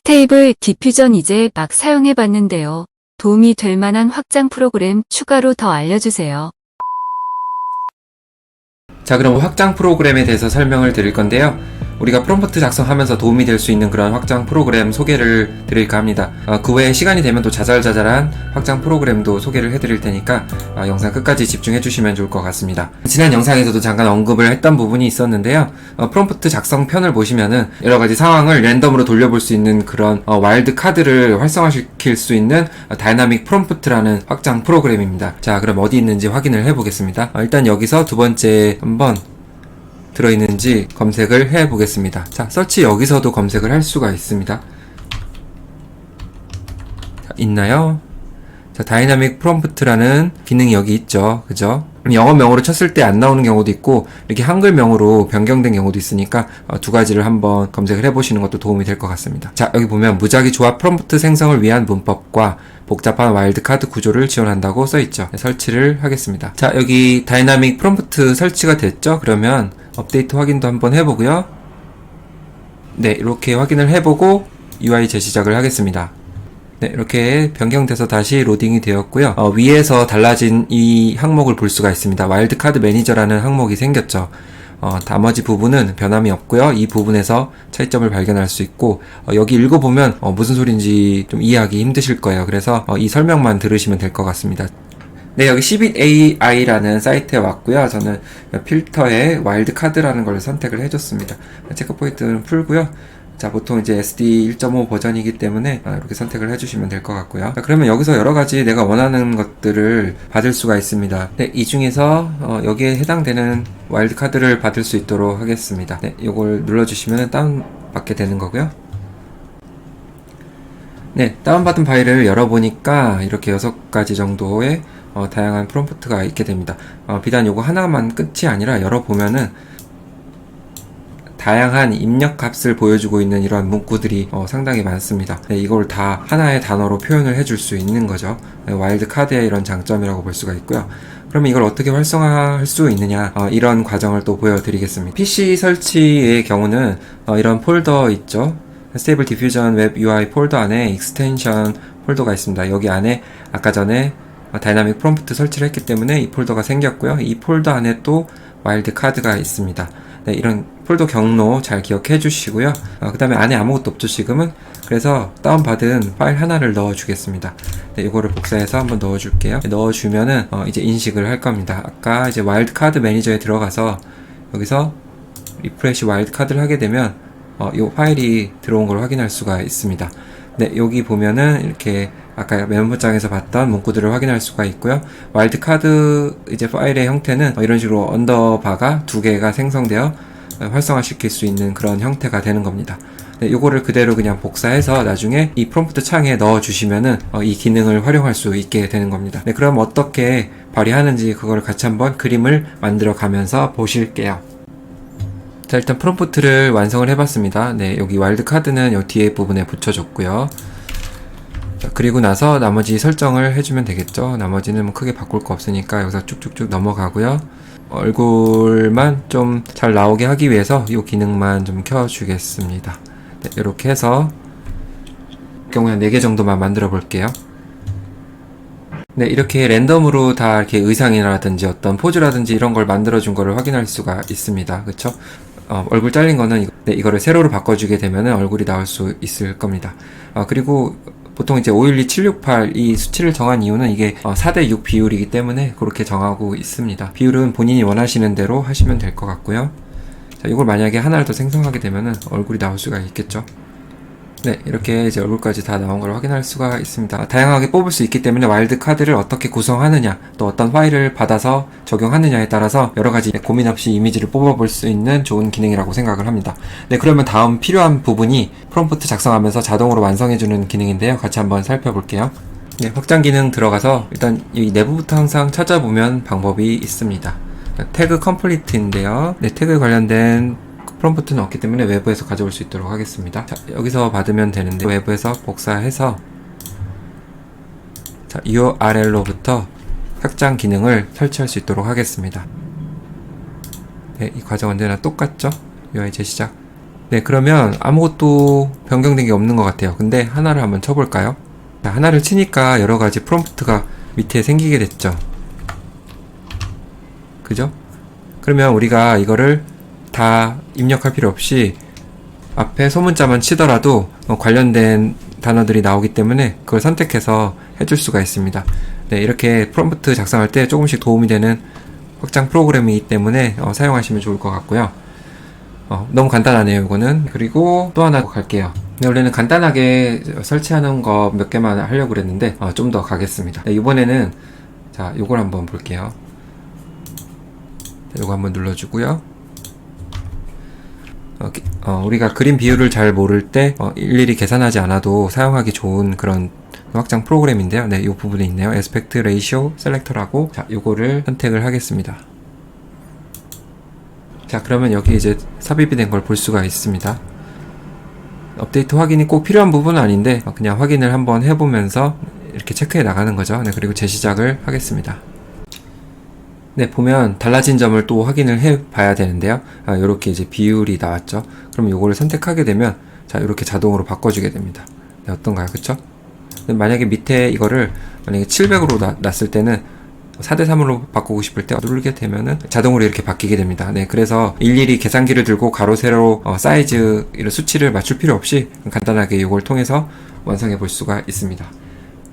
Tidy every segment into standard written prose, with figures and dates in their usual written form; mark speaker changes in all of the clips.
Speaker 1: 스테이블 디퓨전 이제 막 사용해 봤는데요. 도움이 될 만한 확장 프로그램 추가로 더 알려주세요.
Speaker 2: 자, 그럼 확장 프로그램에 대해서 설명을 드릴 건데요. 우리가 프롬프트 작성하면서 도움이 될 수 있는 그런 확장 프로그램 소개를 드릴까 합니다. 그 외에 시간이 되면 또 자잘자잘한 확장 프로그램도 소개를 해드릴 테니까 영상 끝까지 집중해 주시면 좋을 것 같습니다. 지난 영상에서도 잠깐 언급을 했던 부분이 있었는데요. 프롬프트 작성 편을 보시면은 여러가지 상황을 랜덤으로 돌려볼 수 있는 그런 와일드 카드를 활성화시킬 수 있는 다이나믹 프롬프트라는 확장 프로그램입니다. 자, 그럼 어디 있는지 확인을 해보겠습니다. 일단 여기서 두 번째 한번 들어있는지 검색을 해 보겠습니다. 자, 서치 여기서도 검색을 할 수가 있습니다. 자, 있나요? 자, 다이나믹 프롬프트라는 기능이 여기 있죠. 그죠? 영어명으로 쳤을 때 안 나오는 경우도 있고 이렇게 한글명으로 변경된 경우도 있으니까 두 가지를 한번 검색을 해보시는 것도 도움이 될 것 같습니다. 자, 여기 보면 무작위 조합 프롬프트 생성을 위한 문법과 복잡한 와일드카드 구조를 지원한다고 써있죠. 설치를 하겠습니다. 자, 여기 다이나믹 프롬프트 설치가 됐죠? 그러면 업데이트 확인도 한번 해보고요. 네, 이렇게 확인을 해보고 UI 재시작을 하겠습니다. 네, 이렇게 변경돼서 다시 로딩이 되었고요. 위에서 달라진 이 항목을 볼 수가 있습니다. 와일드카드 매니저라는 항목이 생겼죠. 나머지 부분은 변함이 없고요. 이 부분에서 차이점을 발견할 수 있고 여기 읽어보면 무슨 소린지 좀 이해하기 힘드실 거예요. 그래서 이 설명만 들으시면 될 것 같습니다. 네, 여기 cbitAI라는 사이트에 왔고요. 저는 필터에 와일드카드라는 걸 선택을 해줬습니다. 체크 포인트는 풀고요. 자, 보통 이제 SD 1.5 버전이기 때문에 이렇게 선택을 해주시면 될 것 같고요. 자, 그러면 여기서 여러가지 내가 원하는 것들을 받을 수가 있습니다. 네, 이 중에서 여기에 해당되는 와일드카드를 받을 수 있도록 하겠습니다. 네, 요걸 눌러주시면 다운받게 되는 거고요. 네, 다운받은 파일을 열어보니까 이렇게 6가지 정도의 다양한 프롬프트가 있게 됩니다. 비단 요거 하나만 끝이 아니라 열어보면은 다양한 입력 값을 보여주고 있는 이러한 문구들이 상당히 많습니다. 네, 이걸 다 하나의 단어로 표현을 해줄 수 있는 거죠. 네, 와일드 카드의 이런 장점이라고 볼 수가 있고요. 그러면 이걸 어떻게 활성화할 수 있느냐, 이런 과정을 또 보여드리겠습니다. PC 설치의 경우는 이런 폴더 있죠. 스테이블 디퓨전 웹 UI 폴더 안에 익스텐션 폴더가 있습니다. 여기 안에 아까 전에 다이나믹 프롬프트 설치를 했기 때문에 이 폴더가 생겼고요. 이 폴더 안에 또 와일드 카드가 있습니다. 네, 이런 폴더 경로 잘 기억해 주시고요. 그 다음에 안에 아무것도 없죠, 지금은. 그래서 다운받은 파일 하나를 넣어 주겠습니다. 네, 이거를 복사해서 한번 넣어 줄게요. 넣어주면은 이제 인식을 할 겁니다. 아까 이제 와일드 카드 매니저에 들어가서 여기서 리프레시 와일드 카드를 하게 되면 이 파일이 들어온 걸 확인할 수가 있습니다. 네, 여기 보면은 이렇게 아까 메모장에서 봤던 문구들을 확인할 수가 있고요. 와일드카드 이제 파일의 형태는 이런 식으로 언더바가 2개가 생성되어 활성화시킬 수 있는 그런 형태가 되는 겁니다. 네, 요거를 그대로 그냥 복사해서 나중에 이 프롬프트 창에 넣어 주시면은 이 기능을 활용할 수 있게 되는 겁니다. 네, 그럼 어떻게 발휘하는지 그걸 같이 한번 그림을 만들어 가면서 보실게요. 자, 일단 프롬프트를 완성을 해봤습니다. 네, 여기 와일드 카드는 요 뒤에 부분에 붙여줬고요. 자, 그리고 나서 나머지 설정을 해주면 되겠죠. 나머지는 뭐 크게 바꿀 거 없으니까 여기서 쭉쭉쭉 넘어가고요. 얼굴만 좀 잘 나오게 하기 위해서 이 기능만 좀 켜주겠습니다. 네, 이렇게 해서 경우에 4개 정도만 만들어 볼게요. 네, 이렇게 랜덤으로 다 이렇게 의상이라든지 어떤 포즈라든지 이런 걸 만들어준 거를 확인할 수가 있습니다. 그쵸? 얼굴 잘린 거는 이거를 세로로 바꿔주게 되면은 얼굴이 나올 수 있을 겁니다. 그리고 보통 이제 512, 768 이 수치를 정한 이유는 이게 4대 6 비율이기 때문에 그렇게 정하고 있습니다. 비율은 본인이 원하시는 대로 하시면 될 것 같고요. 자, 이걸 만약에 하나를 더 생성하게 되면은 얼굴이 나올 수가 있겠죠. 네, 이렇게 이제 얼굴까지 다 나온 걸 확인할 수가 있습니다. 다양하게 뽑을 수 있기 때문에 와일드 카드를 어떻게 구성하느냐, 또 어떤 파일을 받아서 적용하느냐에 따라서 여러 가지 고민 없이 이미지를 뽑아볼 수 있는 좋은 기능이라고 생각을 합니다. 네, 그러면 다음 필요한 부분이 프롬프트 작성하면서 자동으로 완성해주는 기능인데요. 같이 한번 살펴볼게요. 네, 확장 기능 들어가서 일단 이 내부부터 항상 찾아보면 방법이 있습니다. 태그 컴플리트인데요. 네, 태그에 관련된 프롬프트는 없기 때문에 외부에서 가져올 수 있도록 하겠습니다. 자, 여기서 받으면 되는데 외부에서 복사해서 자, URL로부터 확장 기능을 설치할 수 있도록 하겠습니다. 네, 이 과정 언제나 똑같죠? UI 재시작. 네, 그러면 아무것도 변경된 게 없는 것 같아요. 근데 하나를 한번 쳐볼까요? 자, 하나를 치니까 여러 가지 프롬프트가 밑에 생기게 됐죠. 그죠? 그러면 우리가 이거를 다 입력할 필요 없이 앞에 소문자만 치더라도 관련된 단어들이 나오기 때문에 그걸 선택해서 해줄 수가 있습니다. 네, 이렇게 프롬프트 작성할 때 조금씩 도움이 되는 확장 프로그램이기 때문에 사용하시면 좋을 것 같고요. 너무 간단하네요, 이거는. 그리고 또 하나 갈게요. 네, 원래는 간단하게 설치하는 거 몇 개만 하려고 그랬는데 좀 더 가겠습니다. 네, 이번에는 자, 요걸 한번 볼게요. 요거 한번 눌러주고요. 우리가 그림 비율을 잘 모를 때 일일이 계산하지 않아도 사용하기 좋은 그런 확장 프로그램인데요. 네, 이 부분에 있네요. Aspect Ratio Selector라고. 자, 요거를 선택을 하겠습니다. 자, 그러면 여기 이제 삽입이 된 걸 볼 수가 있습니다. 업데이트 확인이 꼭 필요한 부분은 아닌데 그냥 확인을 한번 해보면서 이렇게 체크해 나가는 거죠. 네, 그리고 재시작을 하겠습니다. 네, 보면 달라진 점을 또 확인을 해 봐야 되는데요. 요렇게 이제 비율이 나왔죠. 그럼 요거를 선택하게 되면 자, 요렇게 자동으로 바꿔주게 됩니다. 네, 어떤가요? 그쵸? 만약에 밑에 이거를 만약에 700으로 놨을 때는 4대3으로 바꾸고 싶을 때 누르게 되면은 자동으로 이렇게 바뀌게 됩니다. 네, 그래서 일일이 계산기를 들고 가로, 세로, 사이즈, 이런 수치를 맞출 필요 없이 간단하게 이걸 통해서 완성해 볼 수가 있습니다.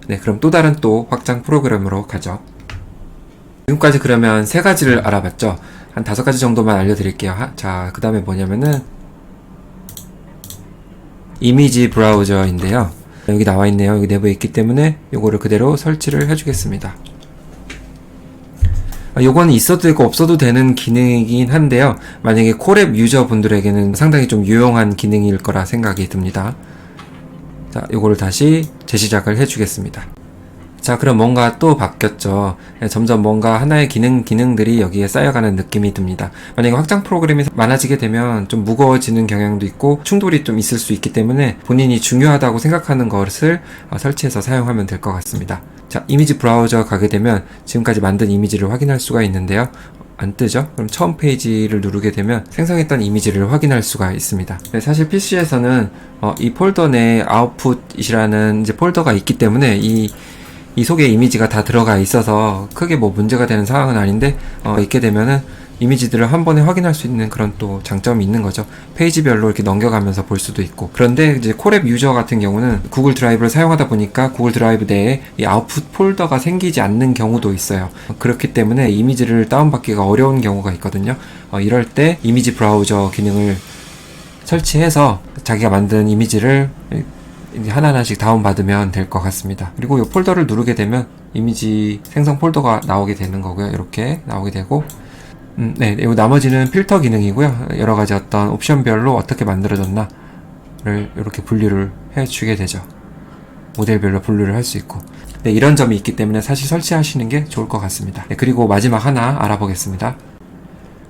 Speaker 2: 네, 그럼 또 다른 또 확장 프로그램으로 가죠. 지금까지 그러면 세 가지를 알아봤죠. 한 5가지 정도만 알려드릴게요. 자, 그 다음에 뭐냐면은 이미지 브라우저인데요. 여기 나와 있네요. 여기 내부에 있기 때문에 요거를 그대로 설치를 해주겠습니다. 요거는 있어도 되고 없어도 되는 기능이긴 한데요. 만약에 콜앱 유저분들에게는 상당히 좀 유용한 기능일 거라 생각이 듭니다. 자, 요거를 다시 재시작을 해주겠습니다. 자, 그럼 뭔가 또 바뀌었죠. 점점 뭔가 하나의 기능들이 여기에 쌓여가는 느낌이 듭니다. 만약에 확장 프로그램이 많아지게 되면 좀 무거워지는 경향도 있고 충돌이 좀 있을 수 있기 때문에 본인이 중요하다고 생각하는 것을 설치해서 사용하면 될 것 같습니다. 자, 이미지 브라우저 가게 되면 지금까지 만든 이미지를 확인할 수가 있는데요. 안 뜨죠? 그럼 처음 페이지를 누르게 되면 생성했던 이미지를 확인할 수가 있습니다. 네, 사실 PC에서는 이 폴더 내 아웃풋이라는 이제 폴더가 있기 때문에 이 속에 이미지가 다 들어가 있어서 크게 뭐 문제가 되는 상황은 아닌데 있게 되면은 이미지들을 한 번에 확인할 수 있는 그런 또 장점이 있는 거죠. 페이지별로 이렇게 넘겨가면서 볼 수도 있고. 그런데 이제 콜앱 유저 같은 경우는 구글 드라이브를 사용하다 보니까 구글 드라이브 내에 이 아웃풋 폴더가 생기지 않는 경우도 있어요. 그렇기 때문에 이미지를 다운받기가 어려운 경우가 있거든요. 이럴 때 이미지 브라우저 기능을 설치해서 자기가 만든 이미지를 이제 하나하나씩 다운받으면 될 것 같습니다. 그리고 이 폴더를 누르게 되면 이미지 생성 폴더가 나오게 되는 거고요. 이렇게 나오게 되고 네, 이 나머지는 필터 기능이고요. 여러 가지 어떤 옵션별로 어떻게 만들어졌나를 이렇게 분류를 해주게 되죠. 모델별로 분류를 할 수 있고. 네, 이런 점이 있기 때문에 사실 설치하시는 게 좋을 것 같습니다. 네, 그리고 마지막 하나 알아보겠습니다.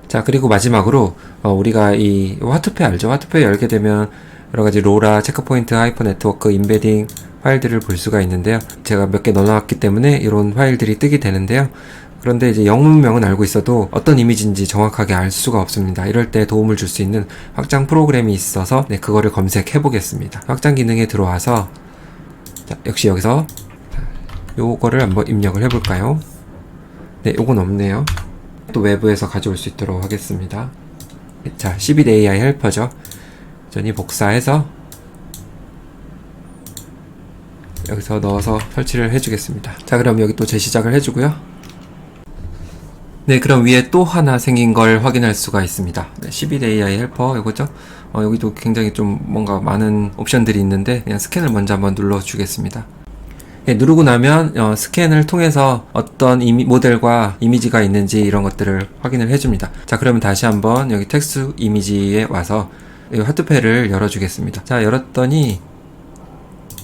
Speaker 2: 자, 그리고 마지막으로 우리가 이 화투패 알죠? 화투패 열게 되면 여러가지 로라, 체크포인트, 하이퍼 네트워크, 임베딩 파일들을 볼 수가 있는데요. 제가 몇 개 넣어놨기 때문에 이런 파일들이 뜨게 되는데요. 그런데 이제 영문명은 알고 있어도 어떤 이미지인지 정확하게 알 수가 없습니다. 이럴 때 도움을 줄 수 있는 확장 프로그램이 있어서 네, 그거를 검색해 보겠습니다. 확장 기능에 들어와서 자, 역시 여기서 요거를 한번 입력을 해볼까요? 네, 요건 없네요. 또 외부에서 가져올 수 있도록 하겠습니다. 자, cbd AI 헬퍼죠. 전이 복사해서 여기서 넣어서 설치를 해주겠습니다. 자, 그럼 여기 또 재시작을 해주고요. 네, 그럼 위에 또 하나 생긴 걸 확인할 수가 있습니다. 네, cbd AI 헬퍼 이거죠. 여기도 굉장히 좀 뭔가 많은 옵션들이 있는데 그냥 스캔을 먼저 한번 눌러주겠습니다. 네, 누르고 나면 스캔을 통해서 어떤 모델과 이미지가 있는지 이런 것들을 확인을 해줍니다. 자, 그러면 다시 한번 여기 텍스트 이미지에 와서 이 화투패를 열어주겠습니다. 자, 열었더니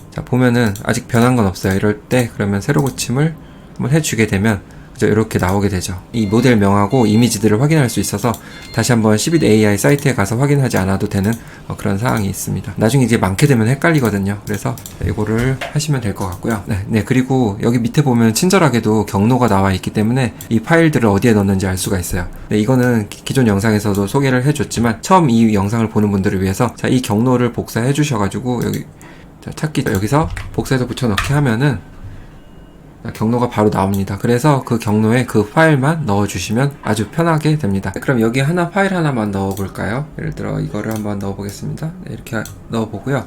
Speaker 2: 자, 보면은 아직 변한 건 없어요. 이럴 때 그러면 새로 고침을 한번 해주게 되면 이렇게 나오게 되죠. 이 모델명하고 이미지들을 확인할 수 있어서 다시 한번 12AI 사이트에 가서 확인하지 않아도 되는 그런 사항이 있습니다. 나중에 이제 많게 되면 헷갈리거든요. 그래서 이거를 하시면 될 것 같고요. 네, 그리고 여기 밑에 보면 친절하게도 경로가 나와 있기 때문에 이 파일들을 어디에 넣는지 알 수가 있어요. 네, 이거는 기존 영상에서도 소개를 해줬지만 처음 이 영상을 보는 분들을 위해서 자, 이 경로를 복사해 주셔가지고 여기 찾기 여기서 복사해서 붙여넣기 하면은 경로가 바로 나옵니다. 그래서 그 경로에 그 파일만 넣어주시면 아주 편하게 됩니다. 그럼 여기 파일 하나만 넣어볼까요? 예를 들어 이거를 한번 넣어보겠습니다. 네, 이렇게 넣어보고요.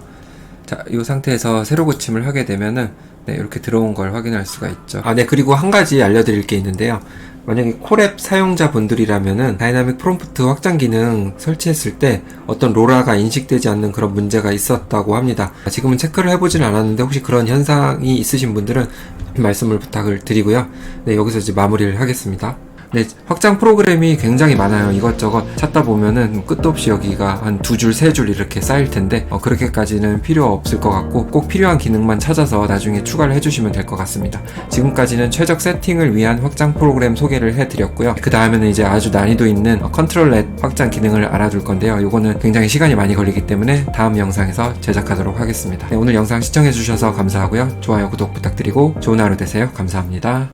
Speaker 2: 자, 이 상태에서 새로 고침을 하게 되면은 네, 이렇게 들어온 걸 확인할 수가 있죠. 네, 그리고 한 가지 알려드릴 게 있는데요. 만약에 콜앱 사용자분들이라면은 다이나믹 프롬프트 확장 기능 설치했을 때 어떤 로라가 인식되지 않는 그런 문제가 있었다고 합니다. 지금은 체크를 해보진 않았는데 혹시 그런 현상이 있으신 분들은 말씀을 부탁을 드리고요. 네, 여기서 이제 마무리를 하겠습니다. 네, 확장 프로그램이 굉장히 많아요. 이것저것 찾다 보면은 끝도 없이 여기가 한 2줄, 3줄 이렇게 쌓일 텐데 그렇게까지는 필요 없을 것 같고 꼭 필요한 기능만 찾아서 나중에 추가를 해주시면 될 것 같습니다. 지금까지는 최적 세팅을 위한 확장 프로그램 소개를 해드렸고요. 그 다음에는 이제 아주 난이도 있는 컨트롤렛 확장 기능을 알아둘 건데요. 요거는 굉장히 시간이 많이 걸리기 때문에 다음 영상에서 제작하도록 하겠습니다. 네, 오늘 영상 시청해주셔서 감사하고요. 좋아요, 구독 부탁드리고 좋은 하루 되세요. 감사합니다.